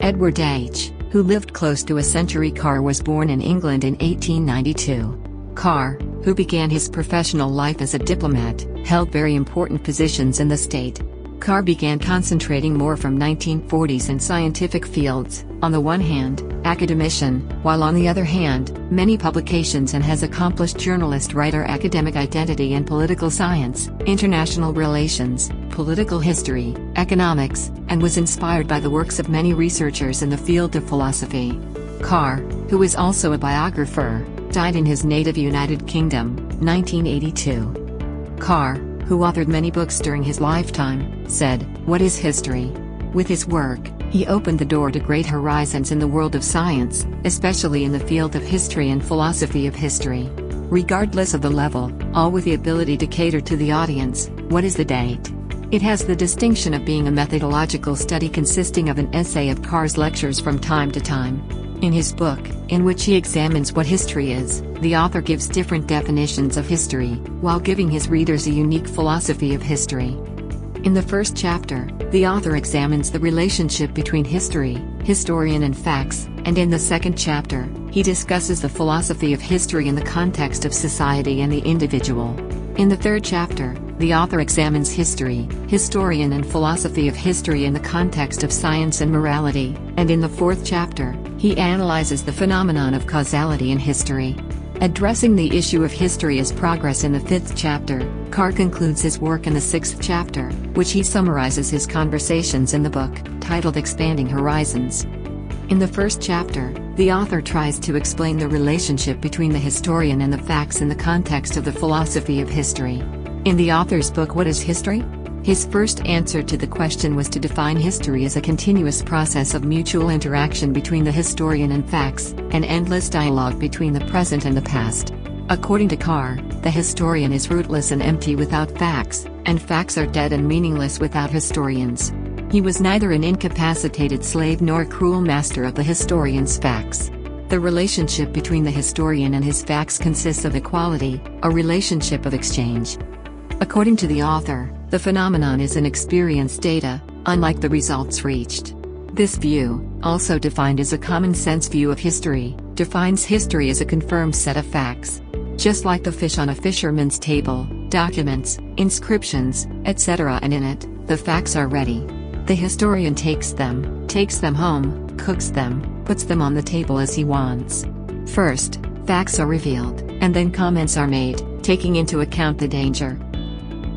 Edward H., who lived close to a century. Carr was born in England in 1892. Carr, who began his professional life as a diplomat, held very important positions in the state. Carr began concentrating more from 1940s in scientific fields, on the one hand, academician, while on the other hand, many publications, and has accomplished journalist, writer, academic identity and political science, international relations, political history, economics, and was inspired by the works of many researchers in the field of philosophy. Carr, who is also a biographer, died in his native United Kingdom, 1982. Carr, who authored many books during his lifetime, said, "What is history?" With his work, he opened the door to great horizons in the world of science, especially in the field of history and philosophy of history. Regardless of the level, all with the ability to cater to the audience. What is the date? It has the distinction of being a methodological study consisting of an essay of Carr's lectures from time to time. In his book, in which he examines what history is, the author gives different definitions of history, while giving his readers a unique philosophy of history. In the first chapter, the author examines the relationship between history, historian and facts, and in the second chapter, he discusses the philosophy of history in the context of society and the individual. In the third chapter, the author examines history, historian and philosophy of history in the context of science and morality, and in the fourth chapter, he analyzes the phenomenon of causality in history. Addressing the issue of history as progress in the fifth chapter, Carr concludes his work in the sixth chapter, which he summarizes his conversations in the book, titled Expanding Horizons. In the first chapter, the author tries to explain the relationship between the historian and the facts in the context of the philosophy of history. In the author's book What is History? His first answer to the question was to define history as a continuous process of mutual interaction between the historian and facts, an endless dialogue between the present and the past. According to Carr, the historian is rootless and empty without facts, and facts are dead and meaningless without historians. He was neither an incapacitated slave nor a cruel master of the historian's facts. The relationship between the historian and his facts consists of equality, a relationship of exchange. According to the author, the phenomenon is an experience data, unlike the results reached. This view, also defined as a common-sense view of history, defines history as a confirmed set of facts. Just like the fish on a fisherman's table, documents, inscriptions, etc., and in it, the facts are ready. The historian takes them home, cooks them, puts them on the table as he wants. First, facts are revealed, and then comments are made, taking into account the danger,